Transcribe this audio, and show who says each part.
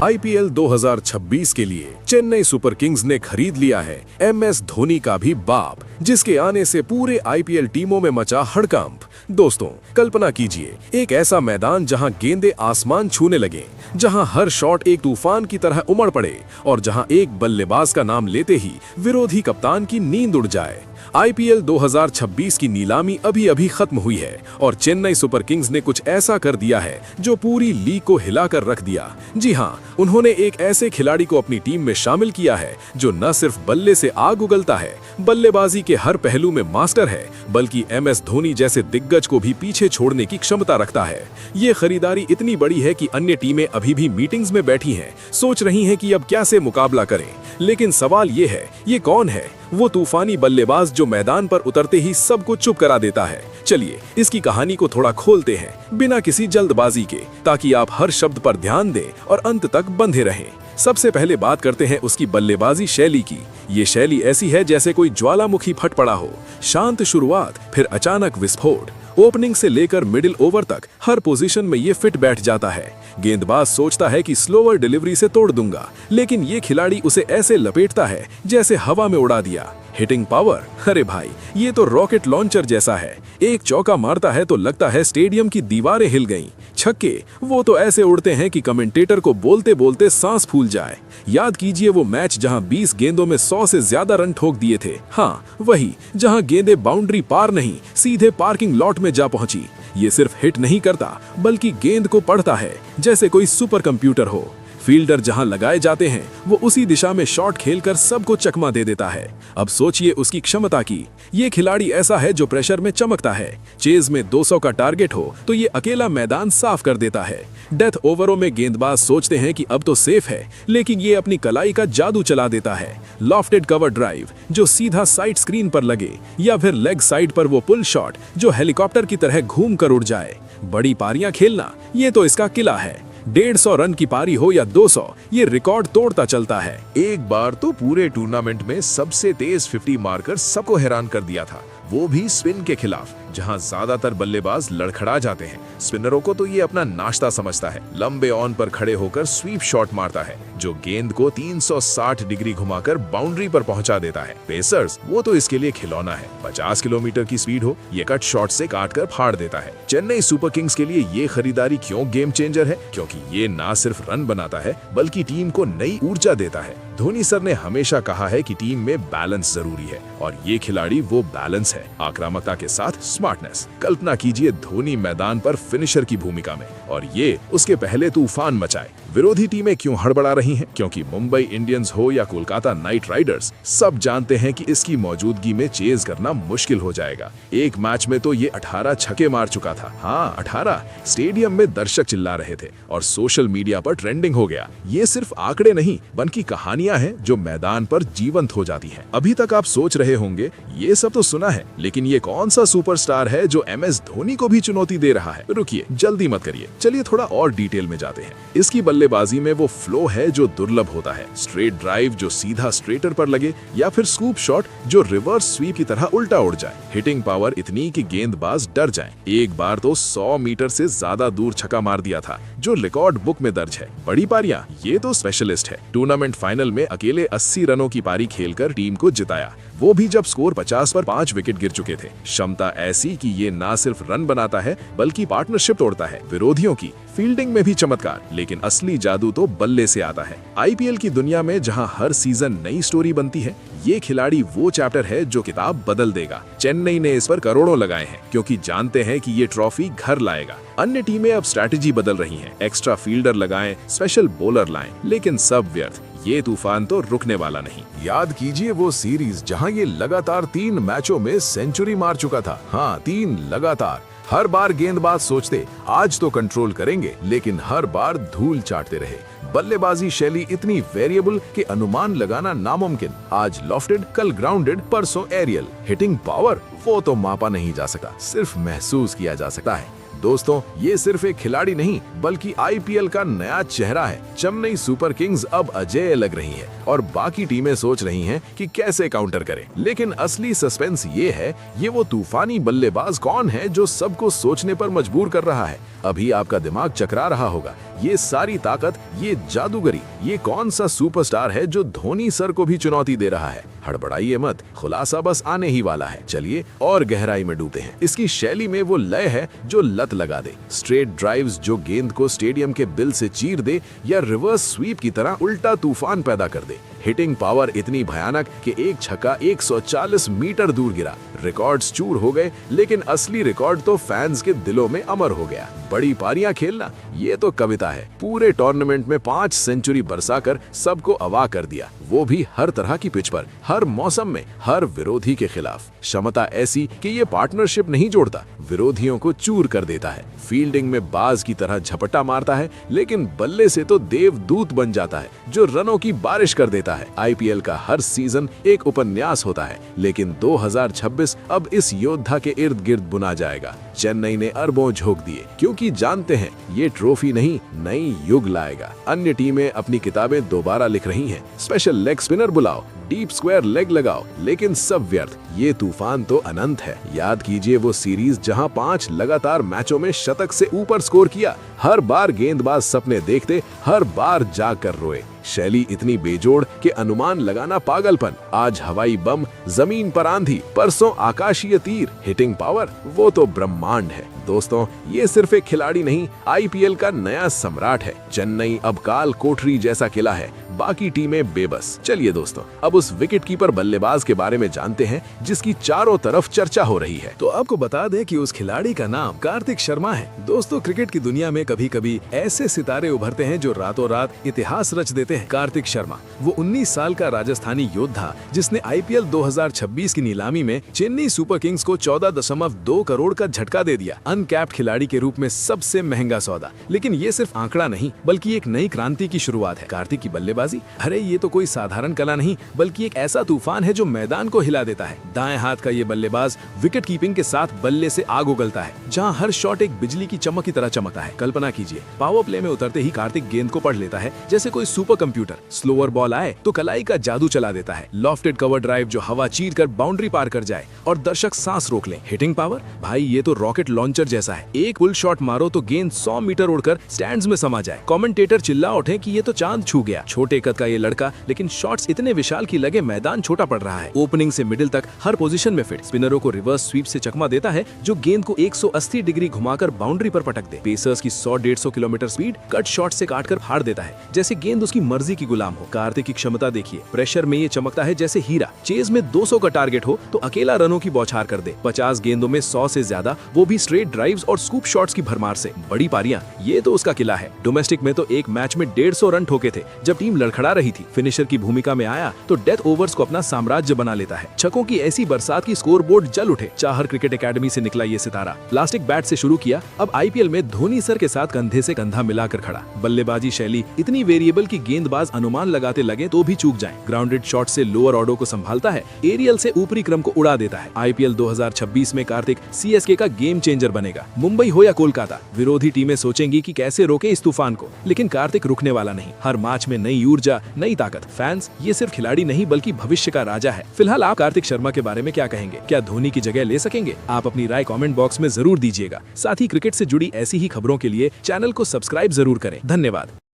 Speaker 1: IPL 2026 के लिए Chennai super Kings ने खरीद लिया है एमएस धोनी का भी बाप, जिसके आने से पूरे आईपीएल टीमों में मचा हड़कंप। दोस्तों, कल्पना कीजिए एक ऐसा मैदान जहां गेंदें आसमान छूने लगे, जहां हर शॉट एक तूफान की तरह उमड़ पड़े और जहां एक बल्लेबाज का नाम लेते ही विरोधी कप्तान की नींद उड़ जाए। आईपीएल 2026 की नीलामी अभी अभी खत्म हुई है और चेन्नई सुपर किंग्स ने कुछ ऐसा कर दिया है जो पूरी लीग को हिलाकर रख दिया। जी हां, उन्होंने एक ऐसे खिलाड़ी को अपनी टीम में शामिल किया है जो न सिर्फ बल्ले से आग उगलता है, बल्लेबाजी के हर पहलू में मास्टर है, बल्कि एमएस धोनी जैसे दिग्गज को भी पीछे छोड़ने की क्षमता रखता है। ये खरीदारी इतनी बड़ी है कि अन्य टीमें अभी भी मीटिंग्स में बैठी हैं, सोच रही हैं कि अब कैसे मुकाबला करें। लेकिन सवाल ये है, ये कौन है वो तूफानी बल्लेबाज जो मैदान पर उतरते ही सबको चुप करा देता है? चलिए इसकी कहानी को थोड़ा खोलते हैं बिना किसी जल्दबाजी के, ताकि आप हर शब्द पर ध्यान दें और अंत तक बंधे रहें। सबसे पहले बात करते हैं उसकी बल्लेबाजी शैली की। ये शैली ऐसी है जैसे कोई ज्वालामुखी फट पड़ा हो। शांत शुरुआत, फिर अचानक विस्फोट। ओपनिंग से लेकर मिडिल ओवर तक हर पोजीशन में ये फिट बैठ जाता है। गेंदबाज सोचता है कि स्लोअर डिलीवरी से तोड़ दूंगा, लेकिन ये खिलाड़ी उसे ऐसे लपेटता है जैसे हवा में उड़ा दिया। हिटिंग पावर, अरे भाई, ये तो रॉकेट लॉन्चर जैसा है। एक चौका मारता है तो लगता है स्टेडियम की दीवारें हिल गईं। छक्के, वो तो ऐसे उड़ते हैं कि कमेंटेटर को बोलते बोलते सांस फूल जाए। याद कीजिए वो मैच जहां 20 गेंदों में 100 से ज्यादा रन ठोक दिए थे। हाँ, वही जहां गेंदें बाउंड्री पार नहीं, सीधे पार्किंग लॉट में जा पहुंची। ये सिर्फ हिट नहीं करता, बल्कि गेंद को पढ़ता है जैसे कोई सुपर कंप्यूटर हो। फील्डर जहां लगाए जाते हैं वो उसी दिशा में शॉट खेलकर सबको चकमा दे देता है। अब सोचिए उसकी क्षमता की। ये खिलाड़ी ऐसा है जो प्रेशर में चमकता है। चेज में 200 का टारगेट हो तो ये अकेला मैदान साफ कर देता है। डेथ ओवरों में गेंदबाज सोचते हैं कि अब तो सेफ है, लेकिन ये अपनी कलाई का जादू चला देता है। लॉफ्टेड कवर ड्राइव जो सीधा साइड स्क्रीन पर लगे, या फिर लेग साइड पर वो पुल शॉट जो हेलीकॉप्टर की तरह घूम कर उड़ जाए। बड़ी पारियां खेलना, ये तो इसका किला है। 150 रन की पारी हो या 200, ये रिकॉर्ड तोड़ता चलता है।
Speaker 2: एक बार तो पूरे टूर्नामेंट में सबसे तेज 50 मारकर सबको हैरान कर दिया था, वो भी स्पिन के खिलाफ, जहां ज्यादातर बल्लेबाज लड़खड़ा जाते हैं। स्पिनरों को तो ये अपना नाश्ता समझता है। लंबे ऑन पर खड़े होकर स्वीप शॉट मारता है जो गेंद को 360 डिग्री घुमाकर बाउंड्री पर पहुंचा देता है। पेसर्स, वो तो इसके लिए खिलौना है। 50 किलोमीटर की स्पीड हो, ये कट शॉट से काटकर फाड़ देता है। चेन्नई सुपर किंग्स के लिए ये खरीदारी क्यों गेम चेंजर है? क्योंकि ये ना सिर्फ रन बनाता है, बल्कि टीम को नई ऊर्जा देता है। धोनी सर ने हमेशा कहा है कि टीम में बैलेंस जरूरी है, और ये खिलाड़ी वो बैलेंस है। आक्रामकता के साथ स्मार्टनेस। कल्पना कीजिए धोनी मैदान पर फिनिशर की भूमिका में, और ये उसके पहले तूफान मचाए। विरोधी टीमें क्यों हड़बड़ा रही हैं? क्योंकि मुंबई इंडियंस हो या कोलकाता नाइट राइडर्स, सब जानते हैं कि इसकी मौजूदगी में चेज करना मुश्किल हो जाएगा। एक मैच में तो ये 18 छक्के मार चुका था। हाँ, 18। स्टेडियम में दर्शक चिल्ला रहे थे और सोशल मीडिया पर ट्रेंडिंग हो गया। ये सिर्फ आंकड़े नहीं, बल्कि कहानियां हैं जो मैदान पर जीवंत हो जाती हैं। अभी तक आप सोच रहे होंगे ये सब तो सुना है, लेकिन ये कौन सा सुपरस्टार है जो एमएस धोनी को भी चुनौती दे रहा है? रुकिए, जल्दी मत करिए, चलिए थोड़ा और डिटेल में जाते हैं। इसकी बल्लेबाजी में वो फ्लो है जो दुर्लभ होता है। स्ट्रेट ड्राइव जो सीधा स्ट्रेटर पर लगे, या फिर स्कूप शॉट जो रिवर्स स्वीप की तरह उल्टा उड़ जाए। हिटिंग पावर इतनी कि गेंदबाज डर जाए। एक बार तो 100 मीटर से ज्यादा दूर छक्का मार दिया था, जो रिकॉर्ड बुक में दर्ज है। बड़ी पारियां, ये तो स्पेशलिस्ट है। टूर्नामेंट फाइनल में अकेले 80 रनों की पारी खेलकर टीम को जिताया, वो भी जब स्कोर 50 पर 5 विकेट गिर चुके थे। क्षमता ऐसी कि ये ना सिर्फ रन बनाता है, बल्कि पार्टनरशिप तोड़ता है। विरोधियों की फील्डिंग में भी चमत्कार, लेकिन असली जादू तो बल्ले से आता है। आईपीएल की दुनिया में जहां हर सीजन नई स्टोरी बनती है, ये खिलाड़ी वो चैप्टर है जो किताब बदल देगा। चेन्नई ने इस पर करोड़ों लगाए हैं, क्योंकि जानते हैं कि ये ट्रॉफी घर लाएगा। अन्य टीमें अब स्ट्रैटेजी बदल रही हैं, एक्स्ट्रा फील्डर लगाएं, स्पेशल बॉलर लाएं, लेकिन सब व्यर्थ। ये तूफान तो रुकने वाला नहीं।
Speaker 3: याद कीजिए वो सीरीज जहां ये लगातार 3 मैचों में सेंचुरी मार चुका था। हाँ, 3 लगातार। हर बार गेंदबाज सोचते आज तो कंट्रोल करेंगे, लेकिन हर बार धूल चाटते रहे। बल्लेबाजी शैली इतनी वेरिएबल कि अनुमान लगाना नामुमकिन। आज लॉफ्टेड, कल ग्राउंडेड, परसों एरियल। हिटिंग पावर, वो तो मापा नहीं जा सकता, सिर्फ महसूस किया जा सकता है। दोस्तों, ये सिर्फ एक खिलाड़ी नहीं बल्कि आईपीएल का नया चेहरा है। चेन्नई सुपर किंग्स अब अजेय लग रही है और बाकी टीमें सोच रही हैं कि कैसे काउंटर करें। लेकिन असली सस्पेंस ये है, ये वो तूफानी बल्लेबाज कौन है जो सबको सोचने पर मजबूर कर रहा है। अभी आपका दिमाग चकरा रहा होगा, ये सारी ताकत, ये जादूगरी, ये कौन सा सुपरस्टार है जो धोनी सर को भी चुनौती दे रहा है। हड़बड़ाइए मत, खुलासा बस आने ही वाला है। चलिए और गहराई में डूबते हैं। इसकी शैली में वो लय है जो लत लगा दे, स्ट्रेट ड्राइव्स जो गेंद को स्टेडियम के बिल से चीर दे या रिवर्स स्वीप की तरह उल्टा तूफान पैदा कर दे। हिटिंग पावर इतनी भयानक कि एक छक्का 140 मीटर दूर गिरा। रिकॉर्ड्स चूर हो गए, लेकिन असली रिकॉर्ड तो फैंस के दिलों में अमर हो गया। बड़ी पारियां खेलना, ये तो कविता है। पूरे टूर्नामेंट में 5 सेंचुरी बरसाकर सबको अवाक कर दिया, वो भी हर तरह की पिच पर, हर मौसम में, हर विरोधी के खिलाफ। क्षमता ऐसी कि ये पार्टनरशिप नहीं जोड़ता, विरोधियों को चूर कर देता है। फील्डिंग में बाज की तरह झपट्टा मारता है, लेकिन बल्ले से तो देवदूत बन जाता है जो रनों की बारिश कर देता है। आईपीएल का हर सीजन एक उपन्यास होता है, लेकिन 2026 अब इस योद्धा के इर्द गिर्द बुना जाएगा। चेन्नई ने अरबों झोंक दिए, क्योंकि जानते हैं ये ट्रॉफी नहीं, नई युग लाएगा। अन्य टीमें अपनी किताबें दोबारा लिख रही हैं। स्पेशल लेग स्पिनर बुलाओ, डीप स्क्वायर लेग लगाओ, लेकिन सब व्यर्थ। ये तूफान तो अनंत है। याद कीजिए वो सीरीज जहां 5 लगातार मैचों में शतक से ऊपर स्कोर किया। हर बार गेंदबाज सपने देखते, हर बार जाग कर रोए। शैली इतनी बेजोड़ कि अनुमान लगाना पागलपन। आज हवाई बम, जमीन पर आंधी, परसों आकाशीय तीर। हिटिंग पावर वो तो ब्रह्मांड है। दोस्तों, ये सिर्फ एक खिलाड़ी नहीं, आईपीएल का नया सम्राट है। चेन्नई अब काल कोठरी जैसा किला है, बाकी टीमें बेबस। चलिए दोस्तों, अब उस विकेट कीपर बल्लेबाज के बारे में जानते हैं जिसकी चारों तरफ चर्चा हो रही है।
Speaker 1: तो आपको बता दें कि उस खिलाड़ी का नाम कार्तिक शर्मा है। दोस्तों, क्रिकेट की दुनिया में कभी कभी ऐसे सितारे उभरते हैं जो रातों रात इतिहास रच देते हैं। कार्तिक शर्मा वो 19 साल का राजस्थानी योद्धा जिसने आईपीएल 2026 की नीलामी में चेन्नई सुपर किंग्स को 14.2 करोड़ का झटका दे दिया। अनकैप्ड खिलाड़ी के रूप में सबसे महंगा सौदा। लेकिन ये सिर्फ आंकड़ा नहीं, बल्कि एक नई क्रांति की शुरुआत है। कार्तिक की बल्लेबाजी, अरे ये तो कोई साधारण कला नहीं, बल्कि एक ऐसा तूफान है जो मैदान को हिला देता है। दाएं हाथ का ये बल्लेबाज विकेट कीपिंग के साथ बल्ले से आग उगलता है, जहां हर शॉट एक बिजली की चमक की तरह चमकता है। कल्पना कीजिए, पावर प्ले में उतरते ही कार्तिक गेंद को पढ़ लेता है जैसे कोई सुपर कंप्यूटर। स्लोअर बॉल आए तो कलाई का जादू चला देता है। लॉफ्टेड कवर ड्राइव जो हवा चीर कर बाउंड्री पार कर जाए और दर्शक सांस रोक ले। हिटिंग पावर, भाई ये तो रॉकेट लॉन्चर जैसा है। एक पुल शॉट मारो तो गेंद 100 मीटर उड़कर स्टैंड्स में समा जाए। कमेंटेटर चिल्ला उठे कि ये तो चांद छू गया। छोटे कद का ये लड़का, लेकिन शॉट्स इतने विशाल की लगे मैदान छोटा पड़ रहा है। ओपनिंग से मिडिल तक हर पोजीशन में फिट। स्पिनरों को रिवर्स स्वीप से चकमा देता है जो गेंद को 180 डिग्री घुमाकर बाउंड्री पर पटक दे। पेसर्स की 100-150 किलोमीटर स्पीड कट शॉट से काटकर फाड़ देता है, जैसे गेंद उसकी मर्जी की गुलाम हो। कार्तिक की क्षमता देखिए, प्रेशर में ये चमकता है जैसे हीरा। चेज में 200 का टारगेट हो तो अकेला रनों की बौछार कर दे। 50 गेंदों में 100 से ज्यादा, वो भी स्ट्रेट ड्राइव्स और स्कूप शॉट्स की भरमार से। बड़ी पारियां, ये तो उसका किला है। डोमेस्टिक में तो एक मैच में 150 रन ठोके थे जब टीम लड़खड़ा रही थी। फिनिशर की भूमिका में आया तो डेथ ओवर्स को अपना साम्राज्य बना लेता है। छक्कों की ऐसी बरसात की स्कोरबोर्ड जल उठे। चाहर क्रिकेट एकेडमी से निकला ये सितारा। प्लास्टिक बैट से शुरू किया, अब आईपीएल में धोनी सर के साथ कंधे से कंधा मिलाकर खड़ा। बल्लेबाजी शैली इतनी वेरिएबल कि गेंदबाज अनुमान लगाते लगे तो भी चूक जाएं। ग्राउंडेड शॉट से लोअर ऑर्डर को संभालता है, एरियल से ऊपरी क्रम को उड़ा देता है। आईपीएल 2026 में कार्तिक सीएसके का गेम चेंजर बनेगा। मुंबई हो या कोलकाता, विरोधी टीमें सोचेंगी कि कैसे रोके इस तूफान को, लेकिन कार्तिक रुकने वाला नहीं। हर मैच में नई ऊर्जा, नई ताकत। फैंस, ये सिर्फ खिलाड़ी नहीं बल्कि भविष्य का राजा है। फिलहाल आप कार्तिक शर्मा के बारे में क्या कहेंगे? क्या धोनी की जगह ले सकेंगे? आप अपनी राय कमेंट बॉक्स में जरूर दीजिएगा। साथ ही क्रिकेट से जुड़ी ऐसी ही खबरों के लिए चैनल को सब्सक्राइब जरूर करें। धन्यवाद।